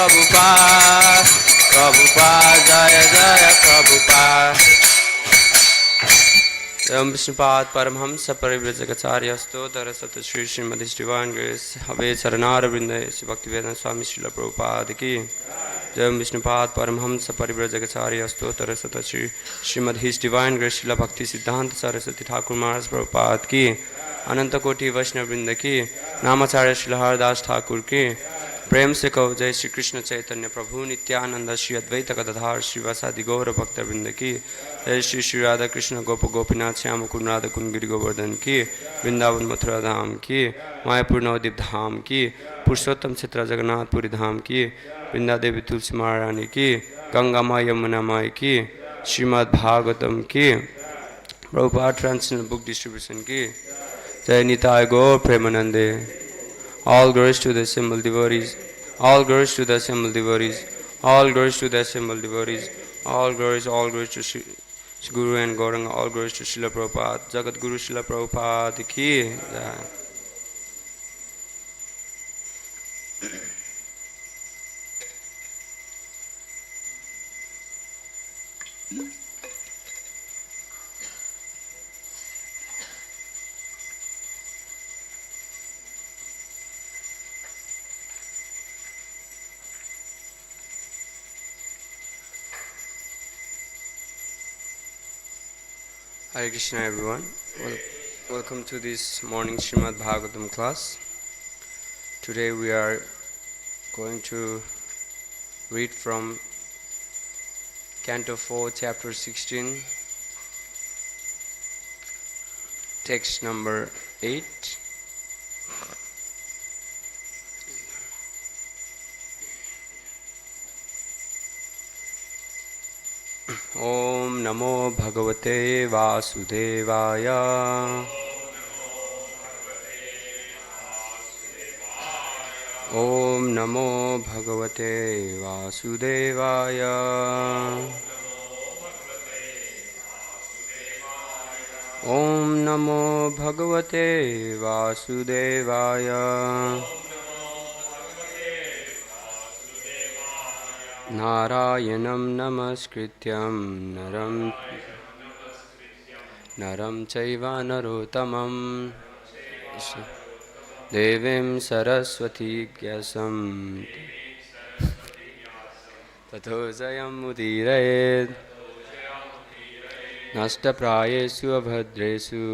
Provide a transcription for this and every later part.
Prabhupada, Prabhupada, Jaya Jaya Prabhupada. Om Vishnupad Paramhamsa Parivrajagacharya Stotara Sata Shri Srimad Divine Grace Have Charanara Vrinda Sri Bhaktivedanta Swami Srila Prabhupada Ki Om Vishnupad Paramhamsa Parivrajagacharya Stotara Sata Shri Srimad His Divine Grace Srila Bhakti Siddhanta Saraswati Thakur Maharaj Prabhupada Ki Ananta Koti Vaishnava Vrinda Ki Namacharya Srila Haridas Thakur Ki प्रेम से कहो जय श्री कृष्ण चैतन्य प्रभु नित्यानंद श्री अद्वैत गदाधर श्रीवासादि गौर भक्त वृंद की जय श्री श्री राधा कृष्ण गोप गोपीनाथ श्याम कुंड राधा कुंड गिरि गोवर्धन की वृंदावन मथुरा धाम की मायापुर नवदीप धाम की पुरुषोत्तम क्षेत्र जगन्नाथपुरी धाम की वृंदा देवी तुलसी महारानी की गंगा माँ यमुना माई की श्रीमद् भागवतम की प्रभुपाद ट्रांसलेशन बुक डिस्ट्रीब्यूशन की जय निताय गौर प्रेमानंदे. All glories to the assembled devotees, all glories to the assembled devotees, all glories to the assembled devotees, all glories to Shri Guru and Gauranga, all glories to Srila Prabhupada, Jagat Guru Srila Prabhupada ki jai. Hare Krishna everyone. Welcome to this morning Srimad Bhagavatam class. Today we are going to read from Canto 4, Chapter 16, text number 8. Om Namo Bhagavate Vasudevaya. Om Namo Bhagavate Vasudevaya. Om Namo Bhagavate Vasudevaya. Narayanam namaskrityam naram chaiva narottamam devim saraswati gyasam tato jayam udirayet nashtaprayesu abhadresu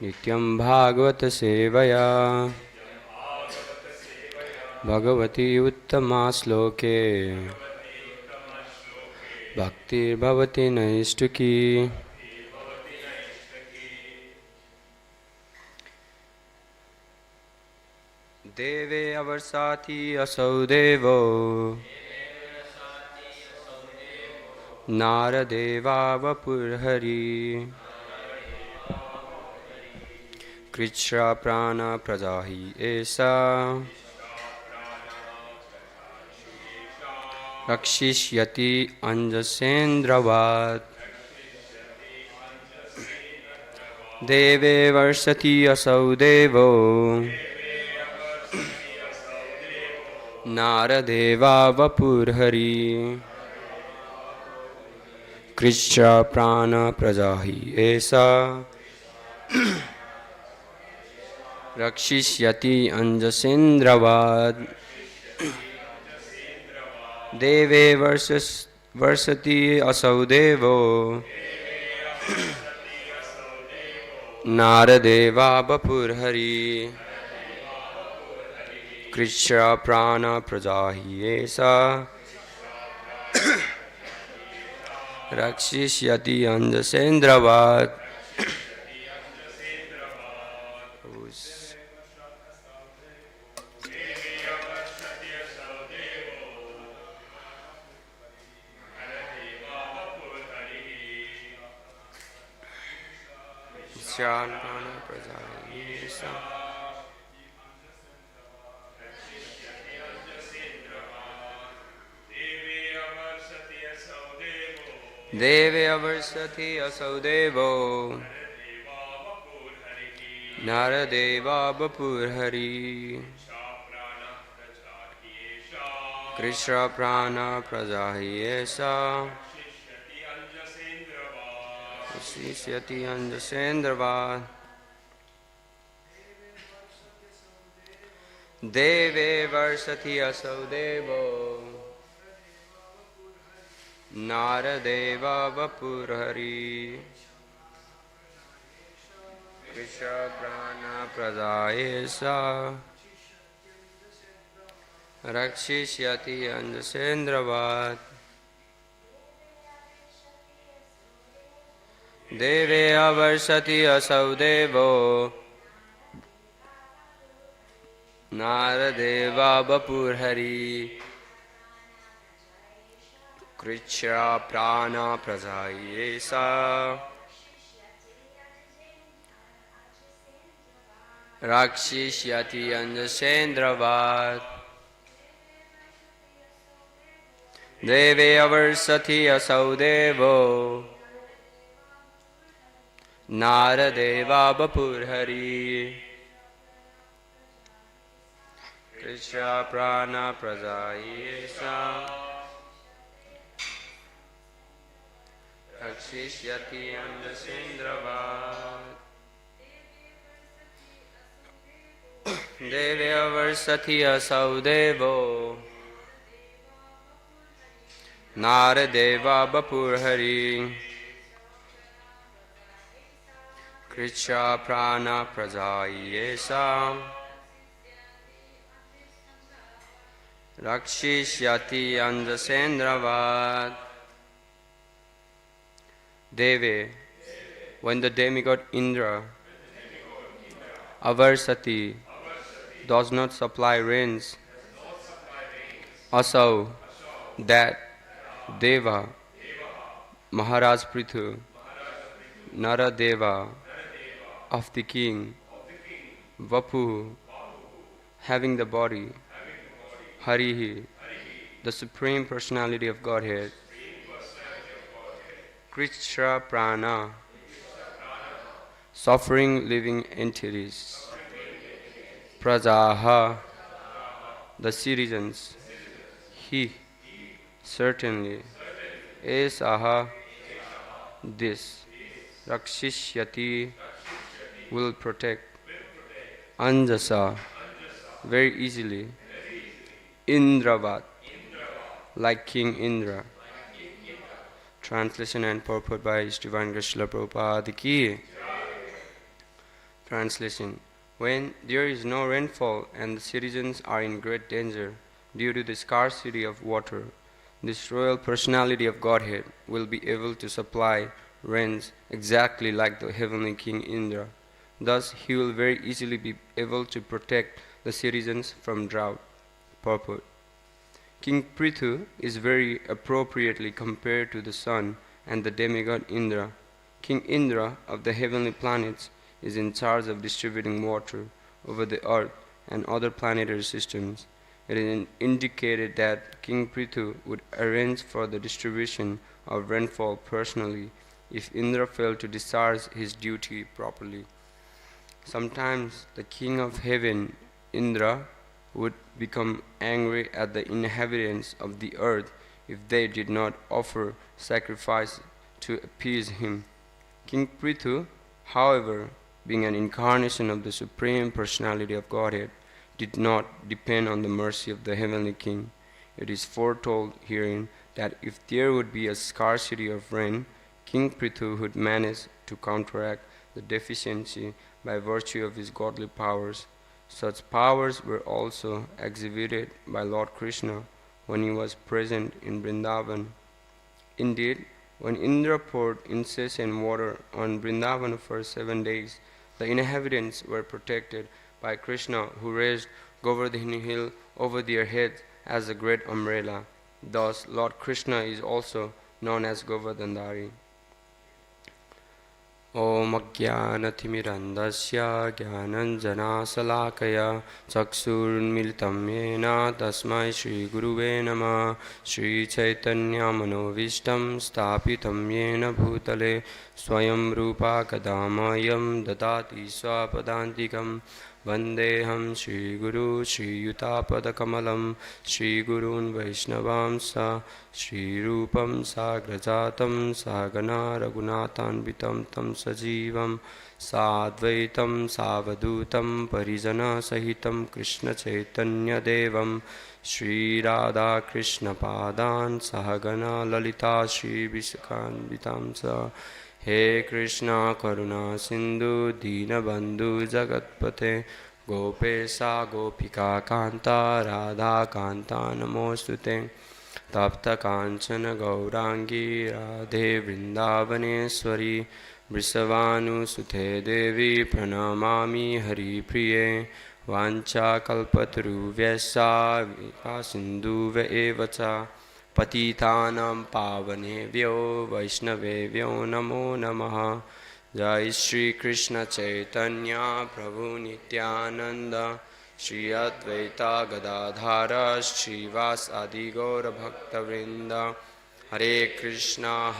nityam bhagavata sevaya Bhagavati uttama sloke bhakti bhavati naishtuki. Deve avarsati asau devo Naradeva vapurhari Krishna prana prajahi esa Rakshishyati anjasendravat Deve varsati asau devo Naradeva vapurhari Krishna prana prajahi esa Rakshishyati anjasendravat Deve varsati asau devo Naradeva vapurhari Krishna prana prajahi esa Rakshishyati anjasendravat. Deve avarsati asau devo Naradeva vapurhari Krishna prana prajahiyesa Sishyati anjasendravāt Deve varsati asau devo Naradeva vapurhari Krishna prana prajayesa Rakshishyati anjasendravāt Deve avarsati asau devo Naradeva vapurhari Krishna prana prajayesa Rakshishyati anjasendravāt Deve avarsati asau devo Naradeva vapurhari Krishna prana prajayesa Rakshishyati anjasendravāt Deve avarsati asau devo Naradeva vapurhari Krishna prana prajayesa Rakshishyati anjasendravāt Deve, when the demigod Indra, Avarsati, does not supply rains, Asau, that Deva, Maharaj Prithu, Naradeva, of the king, Vapu, having the body, Harihi, the Supreme Personality of Godhead, Krishna Prana, suffering living entities, Prajaha, the citizens, He, certainly, Esaha, this, Rakshishyati, will protect, Anjasa, very easily, Indravat, like King Indra. Translation and purport by His Divine Grace Srila Prabhupada Ki. Translation. When there is no rainfall and the citizens are in great danger due to the scarcity of water, this royal personality of Godhead will be able to supply rains exactly like the heavenly King Indra. Thus, he will very easily be able to protect the citizens from drought. Purport. King Prithu is very appropriately compared to the sun and the demigod Indra. King Indra of the heavenly planets is in charge of distributing water over the earth and other planetary systems. It is indicated that King Prithu would arrange for the distribution of rainfall personally if Indra failed to discharge his duty properly. Sometimes the king of heaven, Indra, would become angry at the inhabitants of the earth if they did not offer sacrifice to appease him. King Prithu, however, being an incarnation of the Supreme Personality of Godhead, did not depend on the mercy of the heavenly king. It is foretold herein that if there would be a scarcity of rain, King Prithu would manage to counteract the deficiency by virtue of his godly powers. Such powers were also exhibited by Lord Krishna when he was present in Vrindavan. Indeed, when Indra poured incessant water on Vrindavan for 7 days, the inhabitants were protected by Krishna, who raised Govardhani hill over their heads as a great umbrella. Thus, Lord Krishna is also known as Govardhandari. Om Ajnanathimirantasya Jnananjanasalakaya Chakshurunmilitam Yena Tasmai Shri Guruve Namah. Shri Chaitanya Manovistam Sthapitam Yena Bhutale Swayam Rupa Kadamayam Dadati Swapadantikam Vandeham Shri Guru Shri Yutapadakamalam Shri Gurun Vaishnavamsa Shri Rupam Sagrajatam Sagana Raghunathanvitam Tam Sajivam Sadvaitam Savadutam Parijana Sahitam Krishna Chaitanya Devam Shri Radha Krishna Padan Sahagana Lalita Shri Vishakhanvitamsa He Krishna Karuna Sindhu Dinabandhu Jagatpate Gopesa Gopika Kanta Radha Kanta Namostute Tapta Kanchana Gaurangi Radhe Vrindavaneshwari Vrisavanu Sute Devi Pranamami Hari Priye Vancha Kalpataru Vyasa Vipa Sindhu Vevacha Patitanam Pavanebhyo Vaishnavebhyo Namo Namaha Jai Shri Krishna Chaitanya Prabhu Nityananda Shri Advaita Gadadhara Shri Vasadi Gaura Bhakta Vrinda Hare Krishna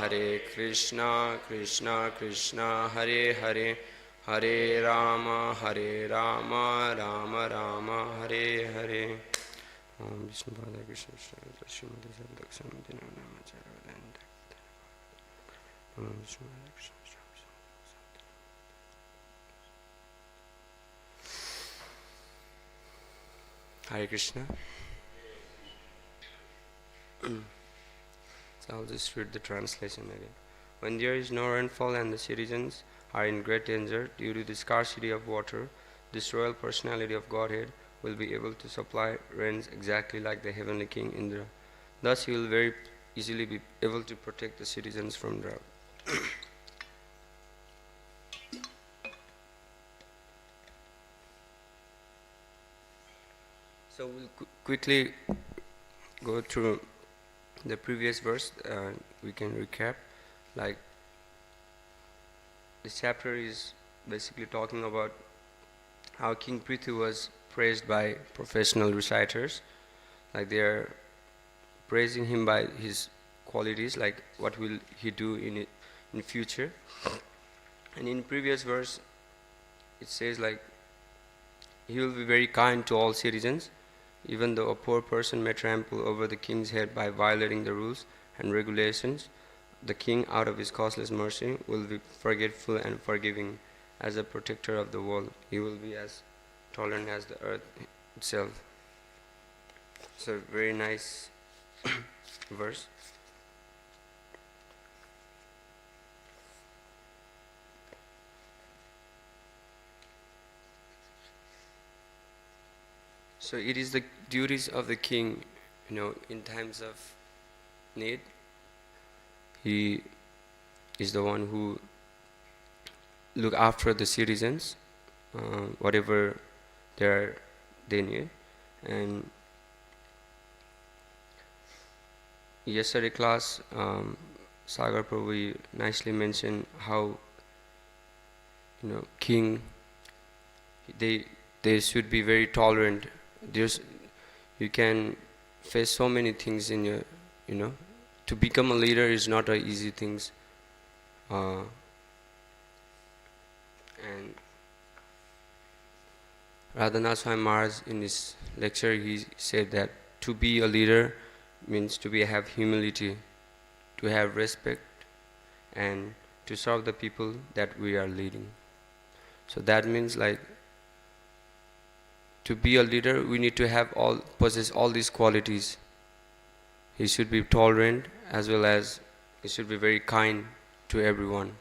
Krishna Krishna Hare Hare Hare Rama Rama Rama Hare Hare Om Vishnu Pada Krishna Srimati Sadaksham Dinanath Om Vishnu Pada Krishna Hare Krishna. So I'll just read the translation again. When there is no rainfall and the citizens are in great danger due to the scarcity of water, this royal personality of Godhead will be able to supply rains exactly like the heavenly king Indra. Thus he will very easily be able to protect the citizens from drought. So we'll quickly go through the previous verse. We can recap. Like, this chapter is basically talking about how King Prithu was praised by professional reciters. Like, they are praising him by his qualities, like what will he do in future. And in previous verse it says, like, he will be very kind to all citizens, even though a poor person may trample over the king's head by violating the rules and regulations. The king, out of his causeless mercy, will be forgetful and forgiving. As a protector of the world, he will be as tolerant as the earth itself. So, very nice verse. So it is the duties of the king, in times of need. He is the one who look after the citizens, whatever they need. And yesterday class, Sagar Prabhu nicely mentioned how king, they should be very tolerant. You can face so many things in your, to become a leader is not an easy thing. And Radhanath Swami Maharaj, in his lecture, he said that to be a leader means to have humility, to have respect, and to serve the people that we are leading. So that means, like, to be a leader, we need to possess all these qualities. He should be tolerant, as well as he should be very kind to everyone.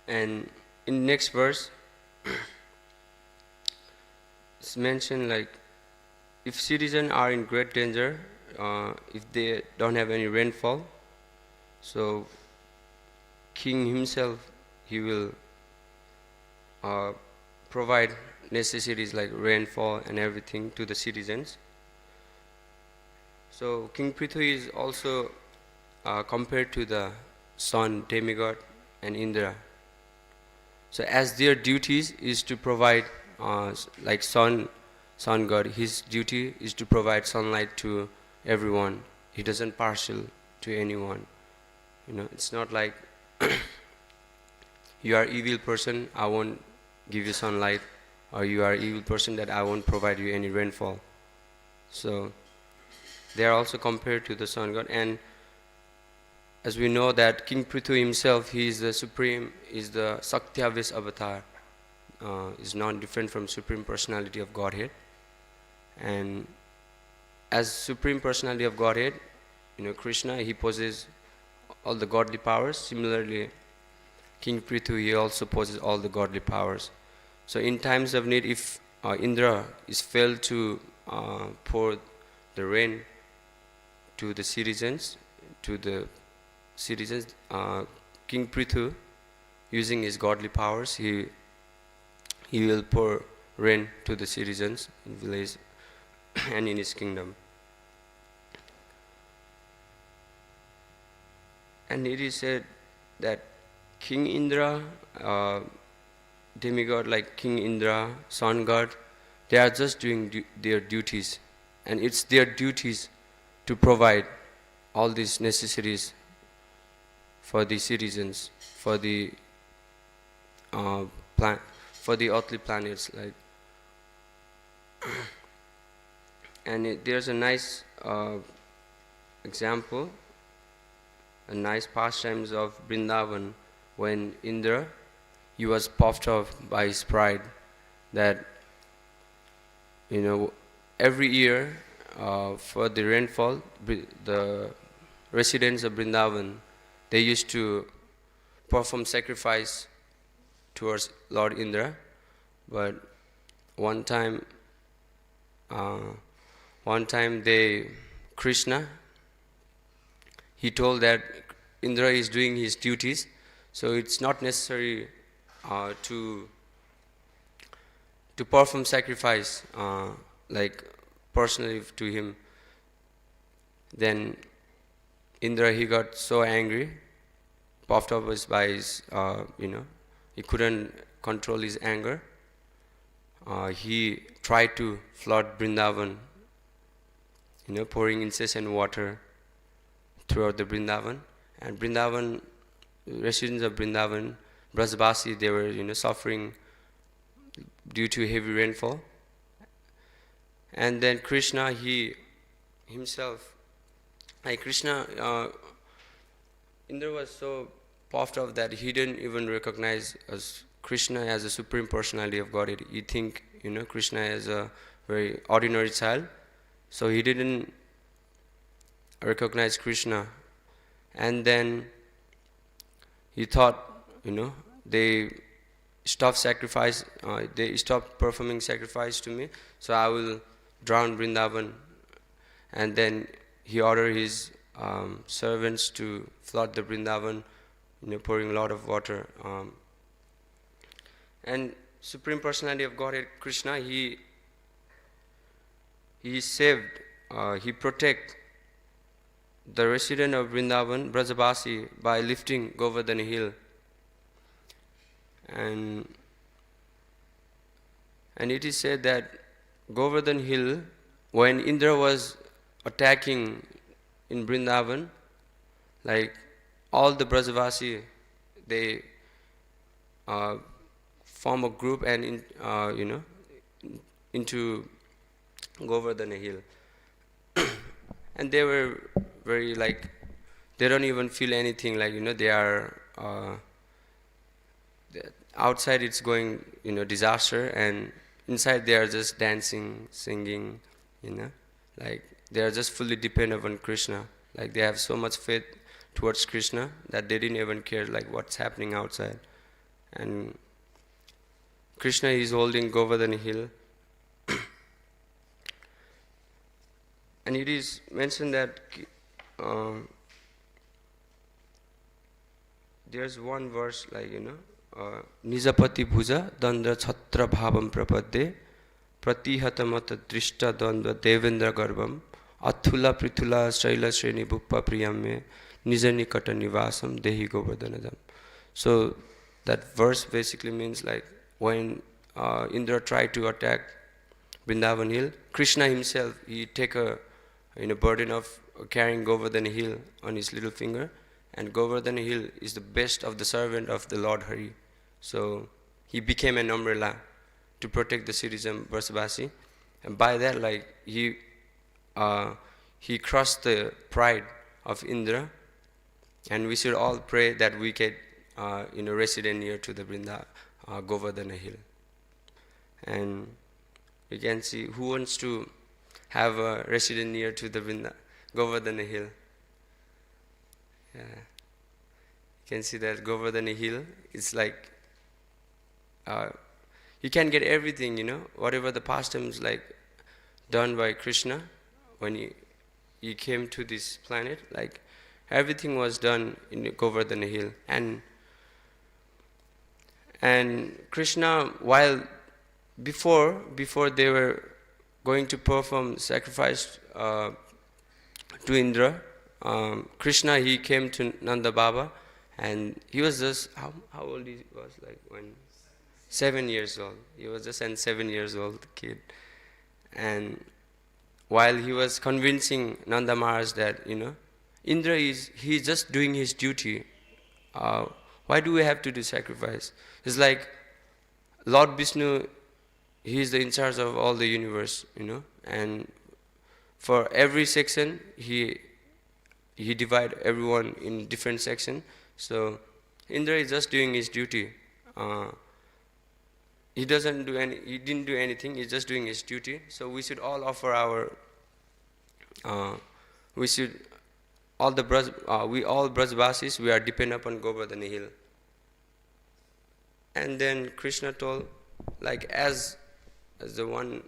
And in next verse, it's mentioned, like, if citizens are in great danger, if they don't have any rainfall, so king himself, he will provide necessities like rainfall and everything to the citizens. So King Prithu is also compared to the sun demigod and Indra. So as their duties is to provide, like sun god, his duty is to provide sunlight to everyone. He doesn't partial to anyone. It's not like you are evil person, I won't give you sunlight, or you are evil person that I won't provide you any rainfall. So they are also compared to the sun god. And as we know that King Prithu himself, he is the supreme, is the Saktyavis avatar, is not different from Supreme Personality of Godhead. And as Supreme Personality of Godhead, Krishna, he possesses all the godly powers. Similarly, King Prithu, he also possesses all the godly powers. So in times of need, if Indra is failed to pour the rain to the citizens, King Prithu, using his godly powers, he will pour rain to the citizens in village and in his kingdom. And it is said that King Indra, demigod like King Indra, sun god, they are just doing their duties, and it's their duties to provide all these necessities for the citizens, for the for the earthly planets, like. And there's a nice example, a nice pastimes of Vrindavan, when Indra, he was puffed up by his pride that every year for the rainfall, the residents of Vrindavan, they used to perform sacrifice towards Lord Indra. But one time Krishna, he told that Indra is doing his duties, so it's not necessary to perform sacrifice like personally to him. Then Indra, he got so angry, puffed up by his, he couldn't control his anger. He tried to flood Vrindavan, pouring incessant water throughout the Vrindavan. And Vrindavan, residents of Vrindavan, Brajbasi, they were suffering due to heavy rainfall. And then Krishna, he himself, Indra was so puffed up that he didn't even recognize as Krishna as a Supreme Personality of Godhead. He think Krishna as a very ordinary child, so he didn't recognize Krishna. And then he thought, they stopped sacrifice, they stopped performing sacrifice to me, so I will drown Vrindavan. And then he ordered his servants to flood the Vrindavan, pouring a lot of water. And Supreme Personality of Godhead, Krishna, he saved, he protect the resident of Vrindavan, Brajabasi, by lifting Govardhan hill. And it is said that Govardhan hill, when Indra was attacking in Vrindavan, like all the Brajavasi, they form a group and into Govardhan hill. And they were very they don't even feel anything, they are outside it's going disaster, and inside they are just dancing, singing, they are just fully dependent on Krishna. They have so much faith towards Krishna that they didn't even care what's happening outside. And Krishna is holding Govardhan hill. And it is mentioned that there's one verse Nijapati bhuja dandra chhatra bhavam prapadde pratihata mata drishta dandva devendra garbham athula prithula shaila shreni bhuppa priyame nijanikata nivasam dehi govardhanadam. So that verse basically means when Indra tried to attack Vrindavan hill, Krishna himself, he take a burden of carrying Govardhan hill on his little finger, and Govardhan hill is the best of the servant of the Lord Hari. So he became an umbrella to protect the citizen Brajbasi, and by that, like he crushed the pride of Indra, and we should all pray that we get resident near to the Govardhana hill. And you can see who wants to have a resident near to the Govardhana hill. Yeah. You can see that Govardhana hill is like you can get everything, whatever the pastimes like done by Krishna when he came to this planet, like everything was done in Govardhana hill. And Krishna, while before they were going to perform sacrifice to Indra, Krishna, he came to Nanda Baba, and he was just how old he was, like when 7 years old. He was just a 7 years old kid, and while he was convincing Nanda Maharaj that Indra he's just doing his duty. Why do we have to do sacrifice? It's like Lord Vishnu, he is the in charge of all the universe, and for every section he divide everyone in different section. So Indra is just doing his duty. He didn't do anything. He's just doing his duty. So we should all offer our. We all Brajbasis, we are dependent upon Govardhana hill. And then Krishna told, like as the one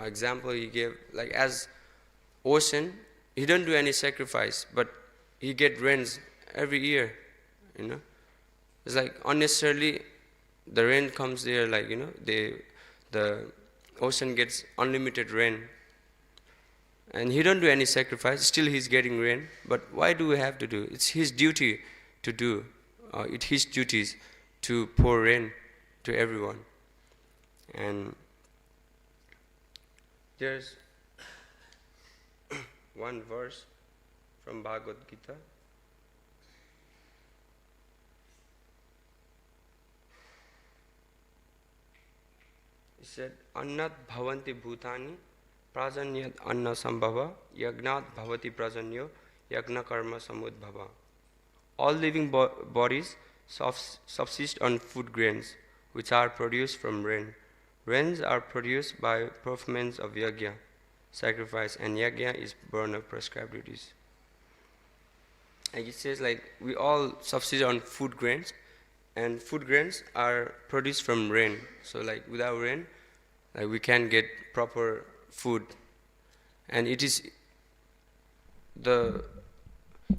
example he gave, like as ocean, he don't do any sacrifice, but he get rains every year, It's like unnecessarily the rain comes there, like the ocean gets unlimited rain, and he don't do any sacrifice, still he's getting rain. But why do we have to do? It's his duty to do. It's his duties to pour rain to everyone. And there's one verse from Bhagavad Gita. It said, Annat bhavanti bhutani prajanyat anna sambhava yagnat bhavati prajanyo yagna karma samudbhava. All living bodies subsist on food grains, which are produced from rain. Rains are produced by performance of yajna, sacrifice, and yajna is born of prescribed duties. And it says like we all subsist on food grains, and food grains are produced from rain. So like without rain, like we can't get proper food. And it is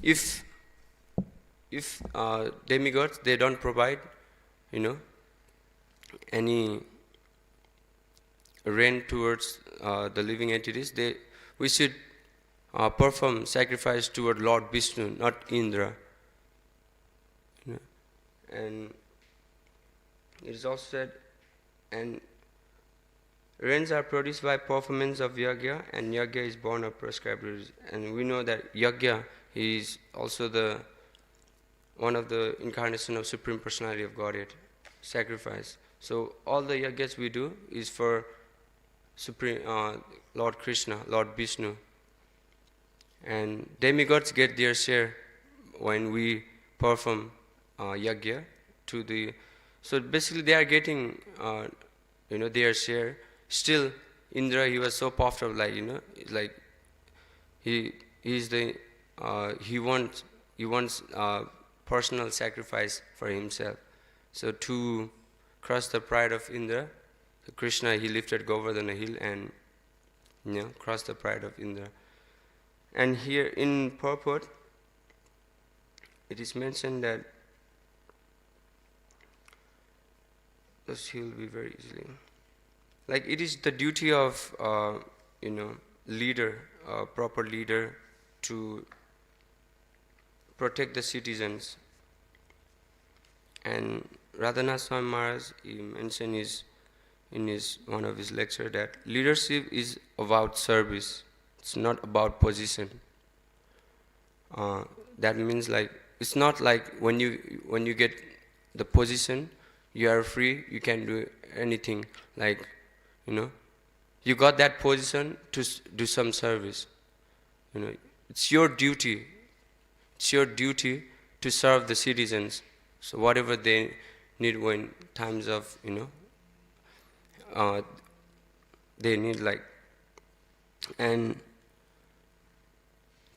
if demigods, they don't provide any rain towards the living entities, we should perform sacrifice toward Lord Vishnu, not Indra. And it is also said, and rains are produced by performance of yajna, and yajna is born of prescribed rules. And we know that yajna is also one of the incarnation of Supreme Personality of Godhead, sacrifice. So all the yajnas we do is for Supreme Lord Krishna, Lord Vishnu. And demigods get their share when we perform yajna to the. So basically they are getting their share. Still Indra, he was so puffed up, like like he wants personal sacrifice for himself. So to crush the pride of Indra, Krishna, he lifted Govardhana hill and crushed the pride of Indra. And here in purport, it is mentioned that this hill be very easily. Like it is the duty of leader, proper leader, to protect the citizens. And Radhanath Swami Maharaj, he mentioned in one of his lecture that leadership is about service. It's not about position. That means like it's not like when you get the position, you are free, you can do anything. Like, you got that position to do some service. It's your duty. It's your duty to serve the citizens. So whatever they need when times of, they need and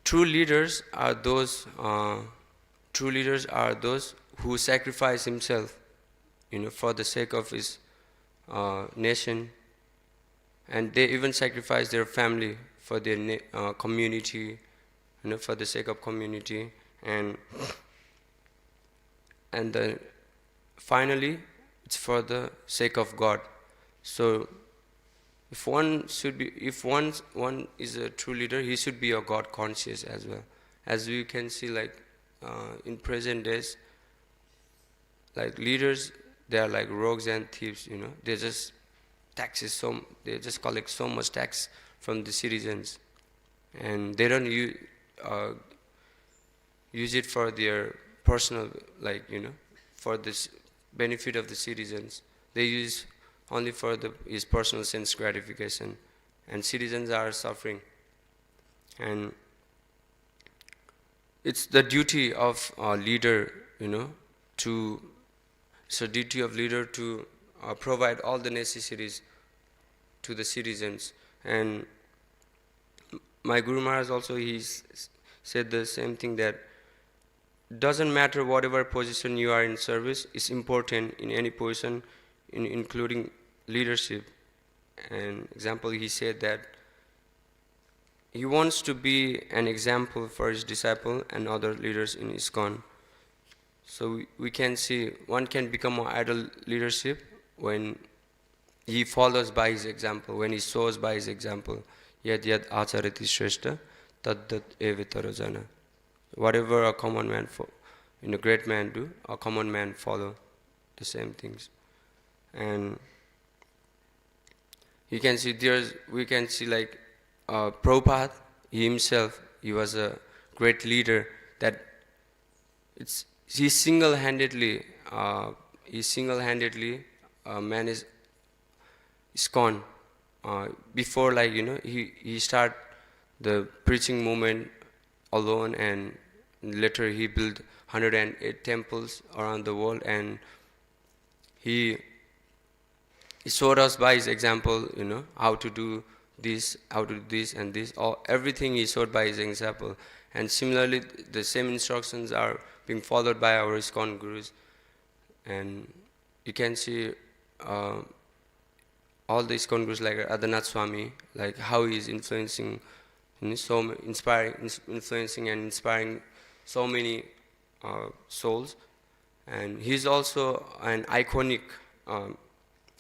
true leaders are those who sacrifice himself, for the sake of his nation, and they even sacrifice their family for their community, for the sake of community, and then finally it's for the sake of God. So if one is a true leader, he should be a God conscious as well. As we can see, in present days, leaders, they are like rogues and thieves. They just they just collect so much tax from the citizens, and they don't use it for their personal, for this benefit of the citizens. They use only for his personal sense gratification, and citizens are suffering. And it's the duty of a leader, it's a duty of leader to provide all the necessities to the citizens. And my Guru Maharaj also, said the same thing, that doesn't matter whatever position you are in service, it's important in any position, including leadership. And example, he said that he wants to be an example for his disciple and other leaders in ISKCON. So we can see one can become an idol leadership when he follows by his example, when he shows by his example. Yad yad acharati shrestha tad tad evitara jana. Whatever a common man, great man do, a common man follow the same things. And we can see Prabhupada, he himself, he was a great leader, that he single-handedly managed ISKCON. Before, he started the preaching movement alone, and later he built 108 temples around the world, and he showed us by his example, how to do this, and this. Everything he showed by his example. And similarly, the same instructions are being followed by our ISKCON gurus. And you can see all the ISKCON gurus like Adanath Swami, how he is influencing, influencing and inspiring so many souls. And he's also an iconic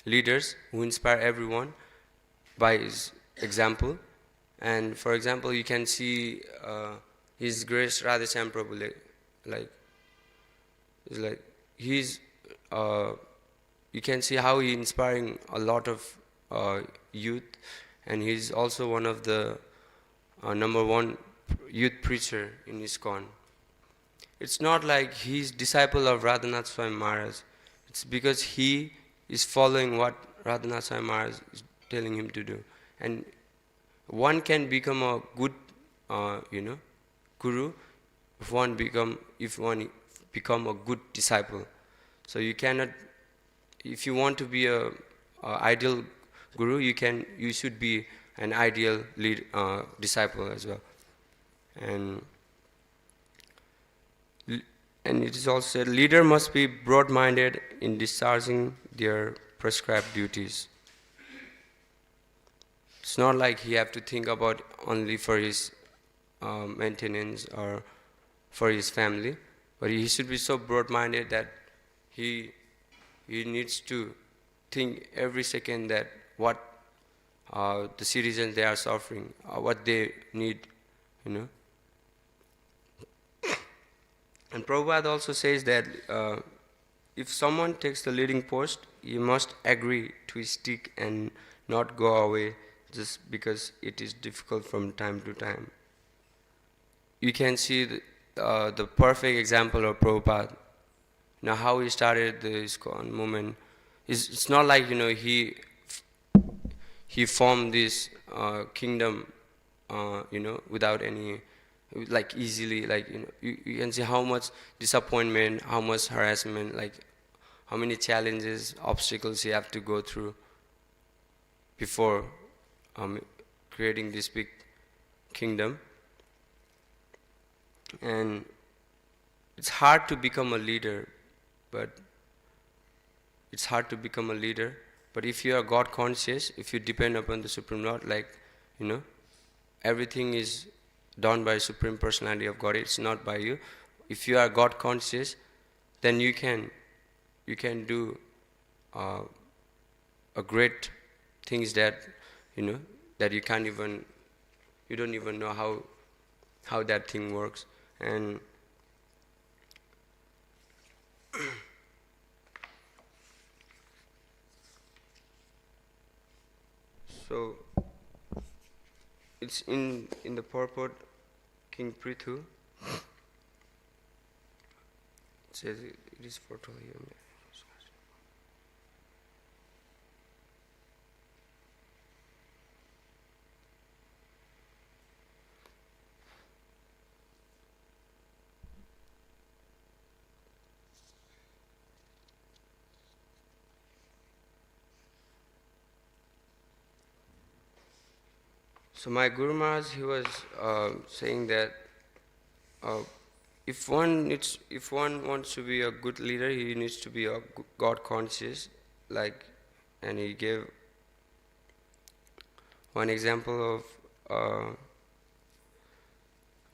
leaders who inspire everyone by his example. And for example, you can see His Grace Radheshyam Prabhu, you can see how he inspiring a lot of youth, and he's also one of the number one youth preacher in ISKCON. It's not like he's disciple of Radhanath Swami Maharaj. It's because he is following what Radhanath Swami Maharaj is telling him to do. And one can become a good, guru if one become a good disciple. So you cannot, if you want to be a ideal guru, you should be an ideal disciple as well. And it is also said, leader must be broad-minded in discharging their prescribed duties. It's not like he have to think about only for his maintenance or for his family, but he should be so broad-minded that he needs to think every second that what the citizens they are suffering, what they need, And Prabhupada also says that if someone takes the leading post, you must agree to stick and not go away just because it is difficult from time to time. You can see the perfect example of Prabhupada. how he started the ISKCON movement. It's not like he formed this kingdom without any, like, easily, like, you can see how much disappointment, how much harassment, like how many challenges, obstacles he have to go through before creating this big kingdom. And it's hard to become a leader, but if you are God conscious, if you depend upon the Supreme Lord, like, everything is done by Supreme Personality of God, it's not by you. If you are God conscious, then you can do a great things that that you don't even know how that thing works. And so it's in the purport, King Prithu says it is fertile here. So my Guru Maharaj, he was saying that if one wants to be a good leader, he needs to be a God conscious, like, and he gave one example of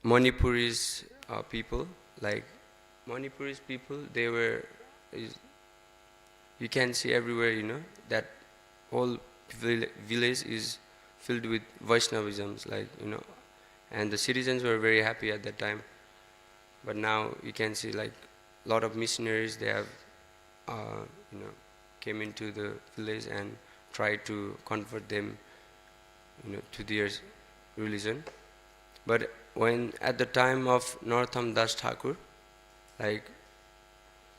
Manipuri's people. Like, Manipuri's people, they were, you can see everywhere, that whole village is filled with Vaishnavisms, like, and the citizens were very happy at that time. But now you can see, like, a lot of missionaries, they have came into the village and tried to convert them to their religion. But when at the time of Narottam Das Thakur, like,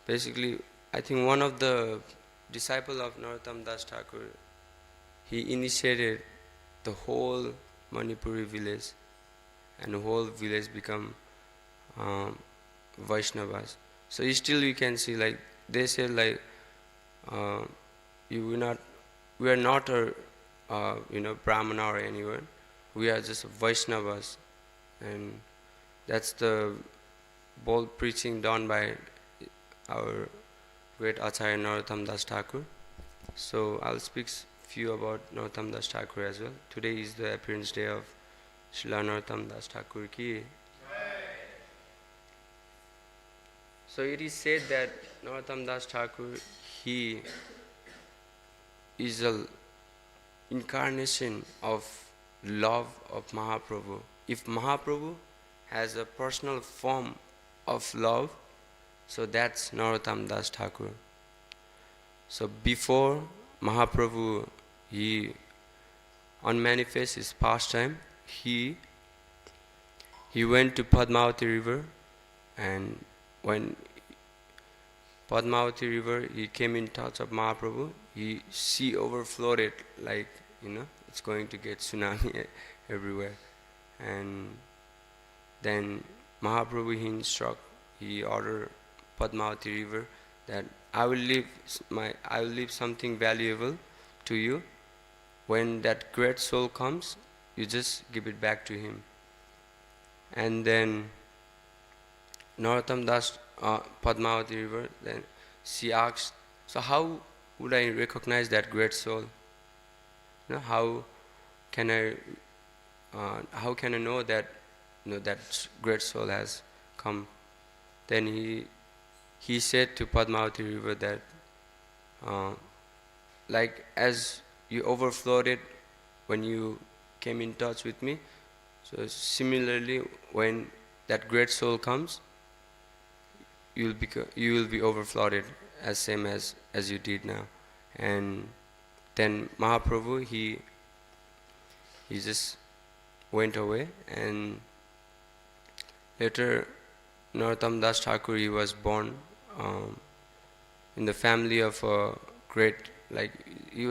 basically, I think one of the disciple of Narottam Das Thakur, he initiated the whole Manipuri village, and the whole village become Vaishnavas. So still you can see, like, they say, like, we are not a Brahmana or anyone. We are just Vaishnavas, and that's the bold preaching done by our great Acharya Narottam Das Thakur. So I'll speak few about Narottam Das Thakur as well. Today is the appearance day of Srila Narottam Das Thakur ki. So it is said that Narottam Das Thakur, he is an incarnation of love of Mahaprabhu. If Mahaprabhu has a personal form of love, so that's Narottam Das Thakur. So before Mahaprabhu, he unmanifest his pastime, he went to Padmavati river, and when Padmavati river, he came in touch of Mahaprabhu, sea overflowed it, like, it's going to get tsunami everywhere. And then Mahaprabhu, he ordered Padmavati river that I will leave something valuable to you. When that great soul comes, you just give it back to him. And then Narottam Das, Padmavati river, then she asked, so how would I recognize that great soul? How can I know that that great soul has come? Then he said to Padmavati river that like, as you overflowed it when you came in touch with me, so similarly when that great soul comes, you will be overflowed as same as you did now. And then Mahaprabhu, he just went away, and later Narottam Das Thakur, he was born in the family of a great, like he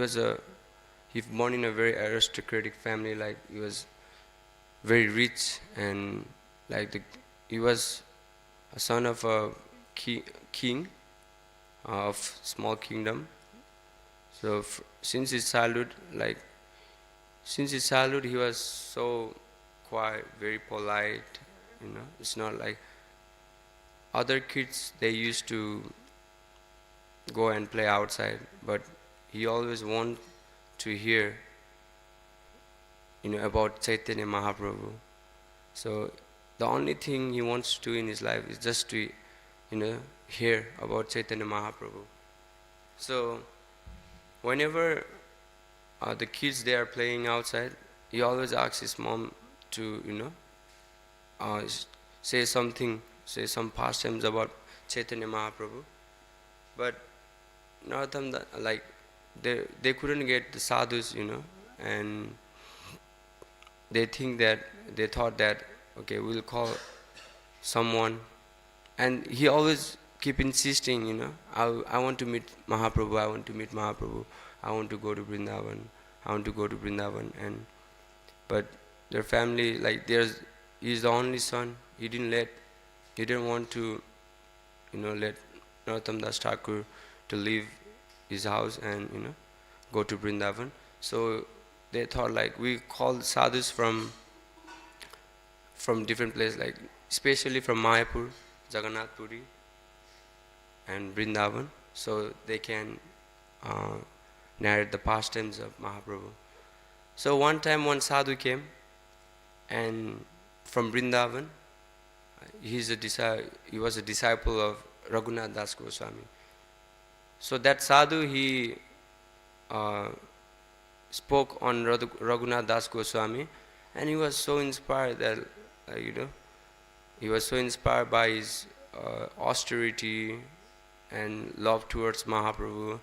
born in a very aristocratic family, like he was very rich, and like he was a son of a king of small kingdom. So since his childhood, he was so quiet, very polite. It's not like other kids. They used to go and play outside, but he always want to hear, about Chaitanya Mahaprabhu. So the only thing he wants to do in his life is just to, hear about Chaitanya Mahaprabhu. So whenever the kids they are playing outside, he always asks his mom to, say something, say some pastimes about Chaitanya Mahaprabhu. But Narottam, like they couldn't get the sadhus, and they thought that, okay, we'll call someone, and he always keep insisting, I want to meet Mahaprabhu, I want to meet Mahaprabhu, I want to go to Vrindavan, I want to go to Vrindavan. And but their family, like he's the only son. He didn't want to, let Narottam Das Thakur to leave his house and go to Vrindavan. So they thought, like, we call sadhus from different places, like especially from Mayapur, Jagannath Puri, and Vrindavan, so they can narrate the pastimes of Mahaprabhu. So one time one sadhu came, and from Vrindavan, he was a disciple of Raghunath Das Goswami. So that sadhu, he spoke on Raghunath Das Goswami, and he was so inspired that, he was so inspired by his austerity and love towards Mahaprabhu.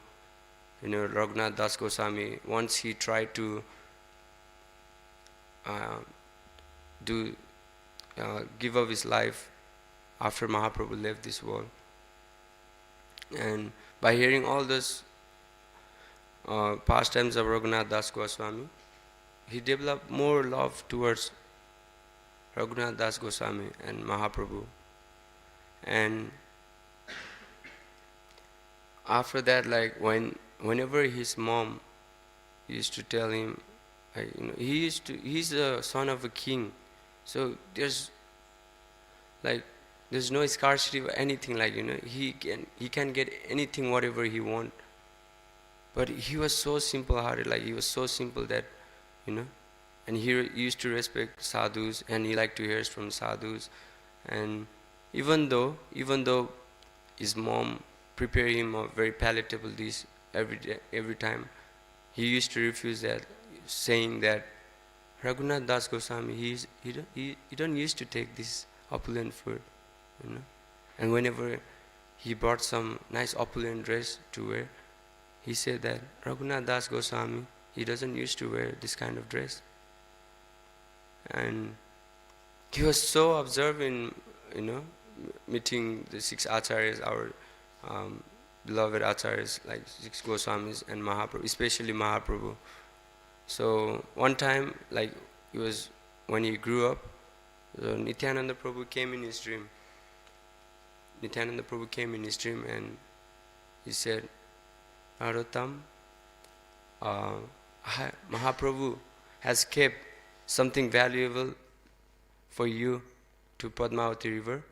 Raghunath Das Goswami, once he tried to give up his life after Mahaprabhu left this world. And by hearing all this pastimes of Raghunath Das Goswami, he developed more love towards Raghunath Das Goswami and Mahaprabhu. And after that, like whenever his mom used to tell him, he's the son of a king, so there's no scarcity of anything, he can get anything, whatever he want. But he was so simple hearted, he was so simple that, and he used to respect sadhus, and he liked to hear from sadhus. And even though his mom prepared him a very palatable dish every time, he used to refuse that, saying that Raghunath Das Goswami, he don't used to take this opulent food, And whenever he brought some nice opulent dress to wear, he said that Raghunath Das Goswami, he doesn't used to wear this kind of dress. And he was so observant, meeting the six acharyas, our beloved acharyas, like six Goswamis and Mahaprabhu, especially Mahaprabhu. So one time, when he grew up, Nityananda Prabhu came in his dream. And he said, Narottam, Mahaprabhu has kept something valuable for you to Padmavati river.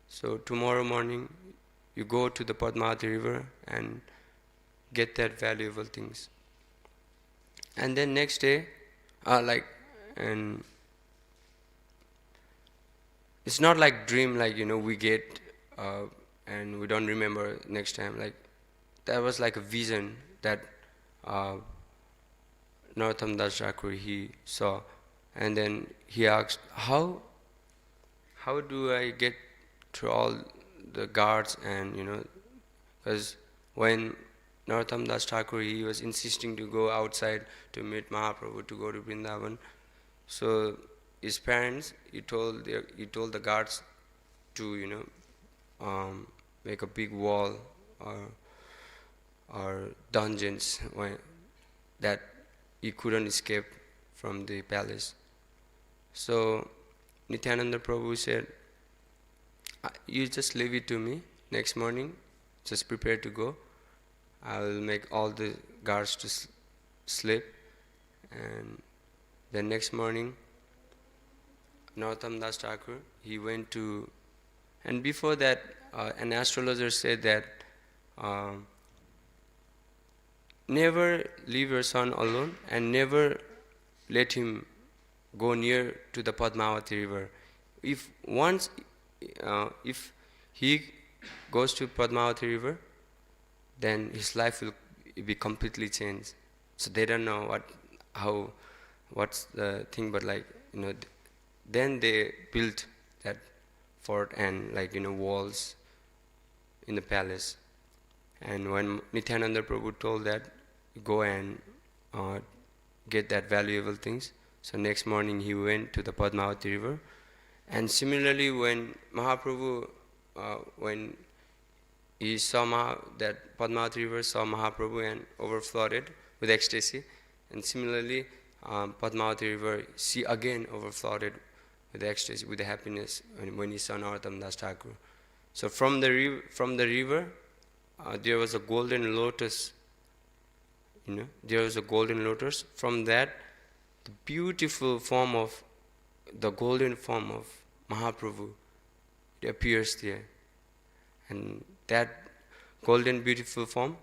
So tomorrow morning, you go to the Padmavati river and get that valuable things. And then next day, and it's not like dream, we get and we don't remember next time. That was like a vision that Narottam Das Thakur he saw, and then he asked, how do I get through all the guards? And because when Narottam Das Thakur he was insisting to go outside to meet Mahaprabhu, to go to Vrindavan, so his parents, he told the guards to make a big wall, or or dungeons that he couldn't escape from the palace. So Nityananda Prabhu said, you just leave it to me. Next morning, just prepare to go. I will make all the guards to sleep. And the next morning, Narottam Das Thakur, he went to, and before that, an astrologer said that never leave your son alone and never let him go near to the Padmavati river. If once, if he goes to Padmavati river, then his life will be completely changed. So they don't know what's the thing, but like, then they built that fort and walls in the palace. And when Nityananda Prabhu told that, go and get that valuable things, so next morning he went to the Padmavati river. And similarly, when Mahaprabhu, when he saw that Padmavati river saw Mahaprabhu and overflowed with ecstasy, and similarly Padmavati river she again overflowed with ecstasy, with the happiness when he saw Narottam Das Thakur. So from the river, there was a golden lotus. There was a golden lotus. From that, the beautiful form of the golden form of Mahaprabhu, it appears there, and that golden beautiful form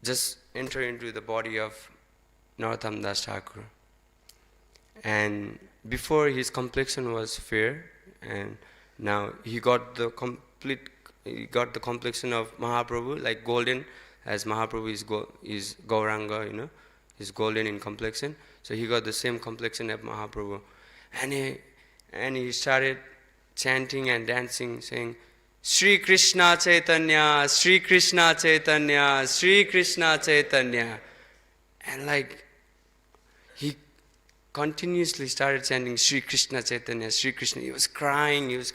just entered into the body of Narottam Das Thakur. And before, his complexion was fair, and now he got the complexion of Mahaprabhu, like golden, as Mahaprabhu is Gauranga, is golden in complexion. So he got the same complexion of Mahaprabhu, and he started chanting and dancing, saying, Sri Krishna Chaitanya, Sri Krishna Chaitanya, Sri Krishna Chaitanya. And he continuously started chanting Sri Krishna Chaitanya, Sri Krishna. He was crying, He was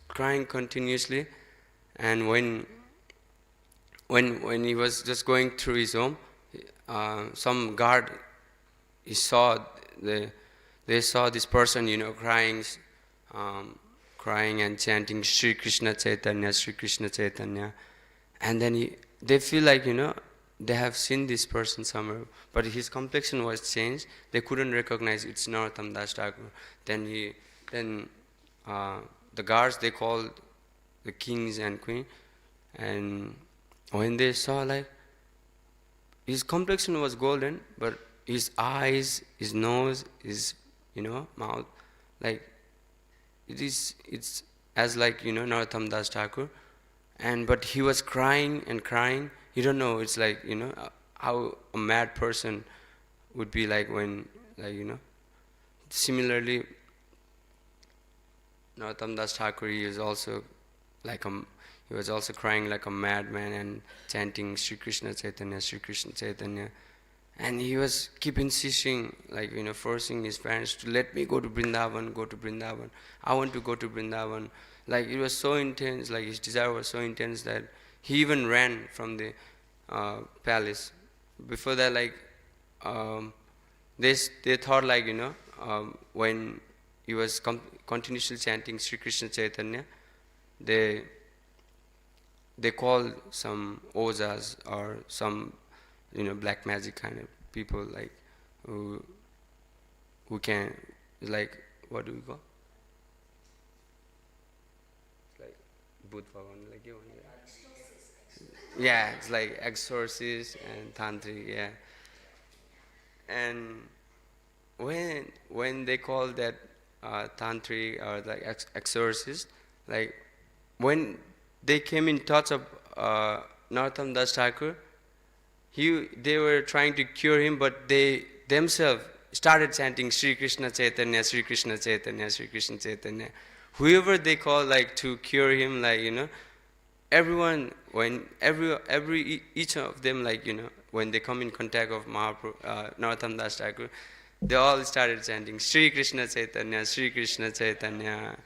crying continuously. And when he was just going through his home, some guard, they saw this person, crying and chanting Sri Krishna Chaitanya, Sri Krishna Chaitanya. And then they feel like, they have seen this person somewhere, but his complexion was changed. They couldn't recognize it's Narottam Das Thakur. Then the guards, they called the kings and queen, and when they saw his complexion was golden, but his eyes, his nose, his mouth, it's as Narottam Das Thakur, but he was crying and crying. You don't know, it's how a mad person would be when Similarly, Narottam Das Thakur, he was also crying like a madman and chanting Sri Krishna Chaitanya, Sri Krishna Chaitanya. And he was keep insisting, forcing his parents to let me go to Vrindavan, go to Vrindavan. I want to go to Vrindavan. It was so intense, his desire was so intense that he even ran from the palace. Before that, they thought when he was continuously chanting Sri Krishna Chaitanya, they called some ozas or some black magic kind of people who can what do we call? Bhut Bhavan, yeah, it's like exorcists and tantric, yeah. And when they call that tantric or exorcist, when they came in touch of Narottam Das Thakur, they were trying to cure him, but they themselves started chanting Sri Krishna Chaitanya, Sri Krishna Chaitanya, Sri Krishna Chaitanya. Whoever they call to cure him, everyone, each of them, when they come in contact of Narottam Das Thakur, they all started chanting Sri Krishna Chaitanya, Sri Krishna Chaitanya.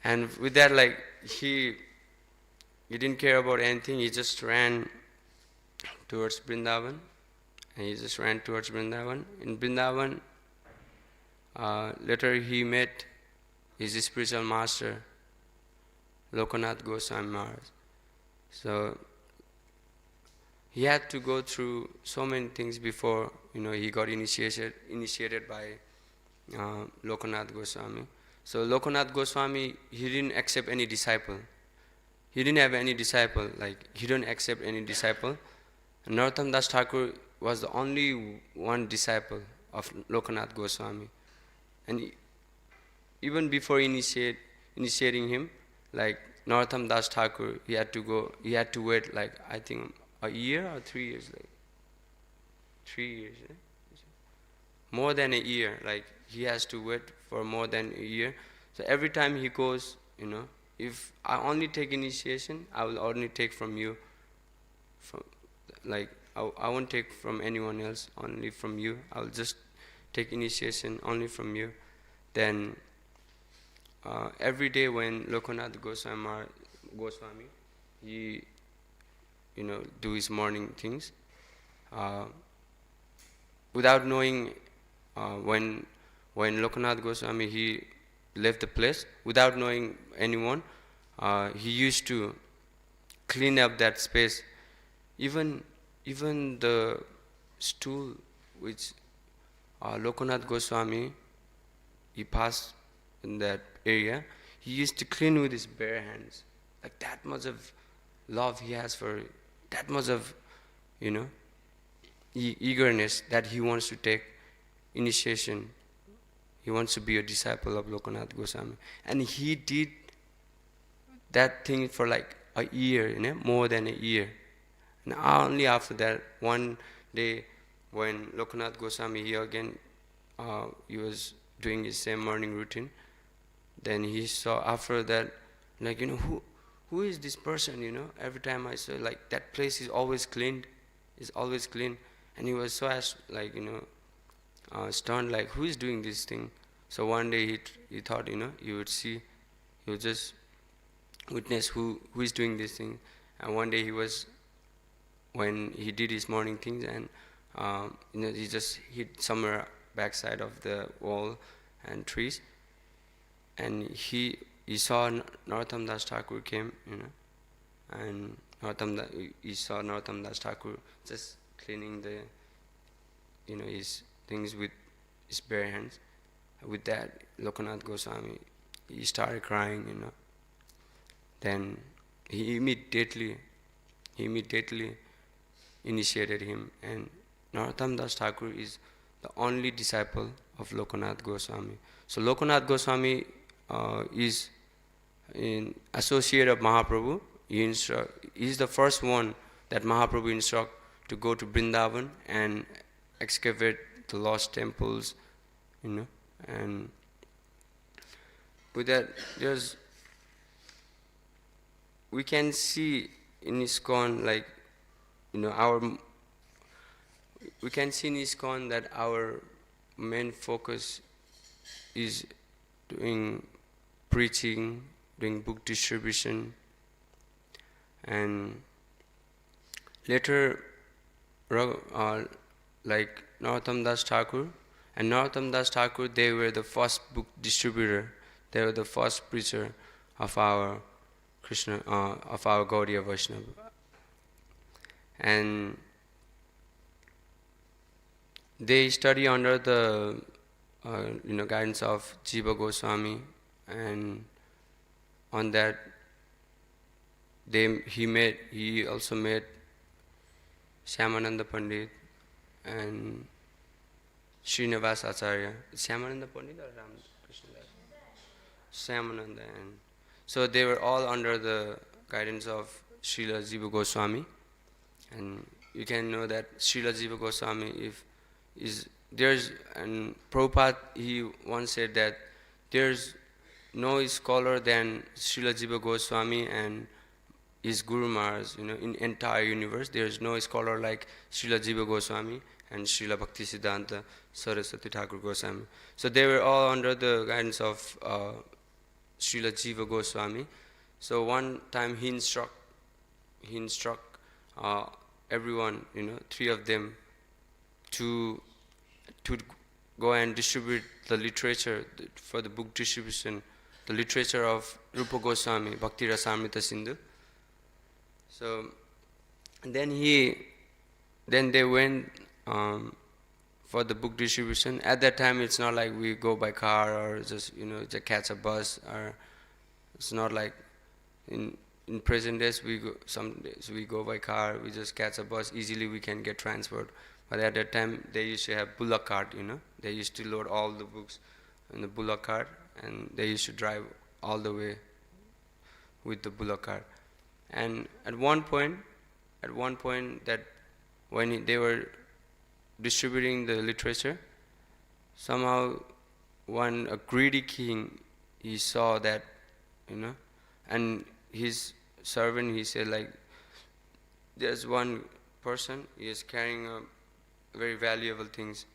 And with that, he didn't care about anything. He just ran towards Vrindavan, and he just ran towards Vrindavan. In Vrindavan, later he met his spiritual master, Lokanath Goswami Maharaj. So he had to go through so many things before he got initiated by Lokanath Goswami. So Lokanath Goswami, he didn't accept any disciple. He didn't have any disciple, like he didn't accept any disciple. Narottam Das Thakur was the only one disciple of Lokanath Goswami. And even before initiating him, like Narottam Das Thakur, he had to wait like I think a year or 3 years, like 3 years, more than a year, like he has to wait for more than a year. So every time he goes, if I only take initiation, I will only take from you, I won't take from anyone else, only from you. I will just take initiation only from you. Then every day when Lokanath Goswami, he do his morning things, without knowing when Lokanath Goswami he left the place, without knowing anyone, he used to clean up that space. Even the stool which Lokanath Goswami he passed in that area, he used to clean with his bare hands. Like that much of love he has for, that much of eagerness that he wants to take initiation. He wants to be a disciple of Lokanath Goswami, and he did that thing for like a year, more than a year. And only after that, one day when Lokanath Goswami he again he was doing his same morning routine, then he saw after that, like who is this person? Every time I saw, like, that place is always cleaned, and he was so stunned, like, who is doing this thing? So one day he thought, he would just witness who is doing this thing. And one day when he did his morning things, and he just hid somewhere backside of the wall and trees, and he saw Narottam Das Thakur came, and he saw Narottam Das Thakur just cleaning the his things with his bare hands. With that, Lokanath Goswami he started crying, Then he immediately initiated him, and Narottam Das Thakur is the only disciple of Lokanath Goswami. So Lokanath Goswami is an associate of Mahaprabhu. He is the first one that Mahaprabhu instructed to go to Vrindavan and excavate the lost temples, and with that, we can see in ISKCON, like, we can see in ISKCON that our main focus is doing preaching, doing book distribution, and later, like Narottam Das Thakur and Narottam Das Thakur, they were the first book distributor. They were the first preacher of our Krishna, of our Gaudiya Vaishnava, and they study under the guidance of Jiva Goswami, and on that he also met Shyamananda Pandit and Srinivas Acharya. Shyamananda Pandit or Ramakrishna Das? Shyamananda. And so they were all under the guidance of Srila Jiva Goswami. And you can know that Srila Jiva Goswami, and Prabhupada, he once said that there's no scholar than Srila Jiva Goswami and his Guru Maharaj, in entire universe. There's no scholar like Srila Jiva Goswami and Srila Bhaktisiddhanta Saraswati Thakur Goswami. So they were all under the guidance of Srila Jiva Goswami. So one time he instructed he instruct everyone, three of them, to go and distribute the literature for the book distribution, the literature of Rupa Goswami, Bhakti Rasamrita Sindhu. So then they went for the book distribution. At that time, it's not like we go by car or just catch a bus, or it's not like in present days some days we go by car, we just catch a bus, easily we can get transport. But at that time they used to have bullock cart, they used to load all the books in the bullock cart, and they used to drive all the way with the bullock cart. And at one point that when they were distributing the literature, somehow a greedy king, he saw that, and his servant, he said, like, there's one person, he is carrying a very valuable things.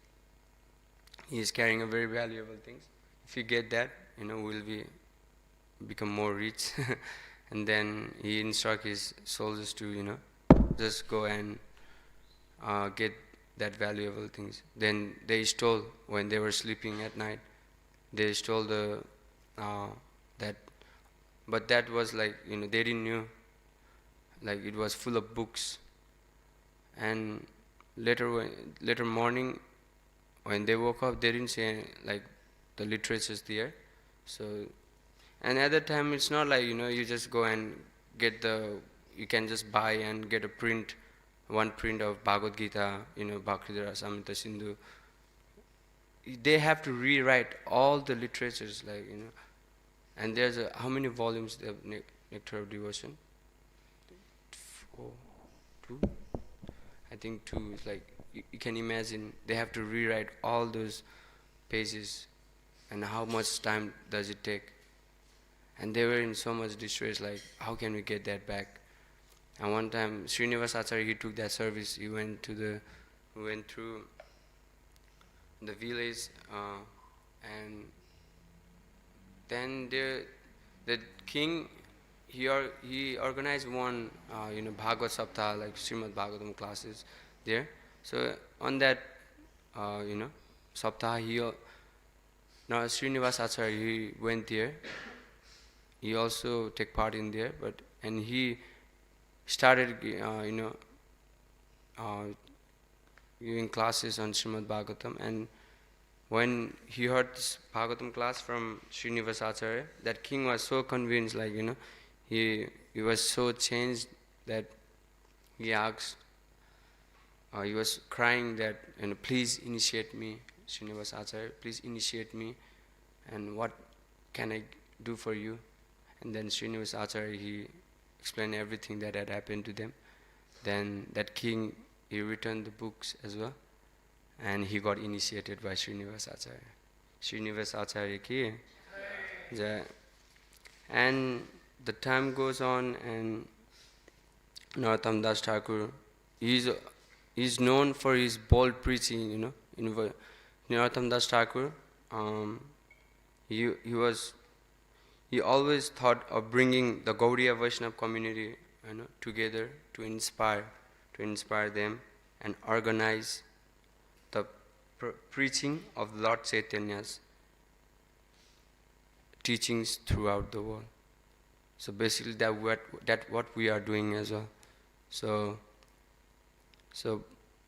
If you get that, we'll become more rich. And then he instruct his soldiers to, just go and get that valuable things. Then they stole, when they were sleeping at night, they stole that. But that was like, they didn't know, like it was full of books. And later morning, when they woke up, they didn't say like the literature's there. So, and at that time, it's not like, you just go and get you can just buy and get one print of Bhagavad Gita, Bhakti Rasamrita Sindhu. They have to rewrite all the literatures, like, and there's how many volumes they have, Nectar of Devotion? 2? I think 2 is like, you can imagine, they have to rewrite all those pages, and how much time does it take? And they were in so much distress, like, how can we get that back? And one time, Srinivas Acharya, he took that service, he went through the village, and then the king, he organized one Bhagavad Saptah, like Srimad Bhagavatam classes there. So on that Saptah, Srinivas Acharya, he went there. He also took part in there, and he started giving classes on Srimad Bhagavatam. And when he heard this Bhagavatam class from Srinivas Acharya, that king was so convinced, like, he was so changed that he asked, he was crying that, please initiate me, Srinivas Acharya, please initiate me, and what can I do for you? And then Srinivas Acharya, he explained everything that had happened to them. Then that king, he returned the books as well, and he got initiated by Srinivas Acharya. Srinivas Acharya ki Jai. And the time goes on, and Narottam Das Thakur, he's known for his bold preaching, Narottam Das Thakur, he always thought of bringing the Gaudiya Vaishnava community, together to inspire them and organize the preaching of Lord Chaitanya's teachings throughout the world. So basically, that what we are doing as well. So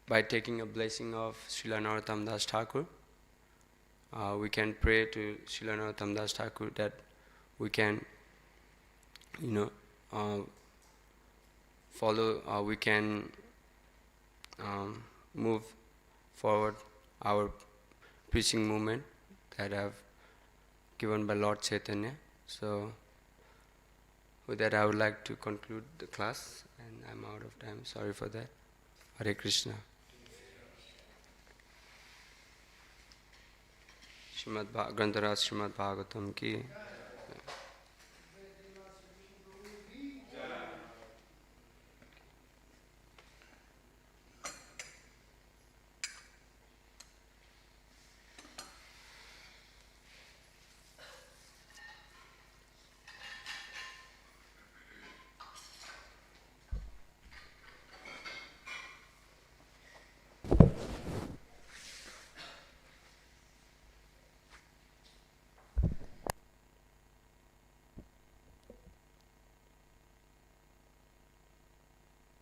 by taking a blessing of Srila Narottam Das Thakur, we can pray to Srila Narottam Das Thakur that we can, follow, we can move forward our preaching movement that have given by Lord Chaitanya. So with that, I would like to conclude the class, and I'm out of time. Sorry for that. Hare Krishna. Grantharaj Srimad Bhagavatam ki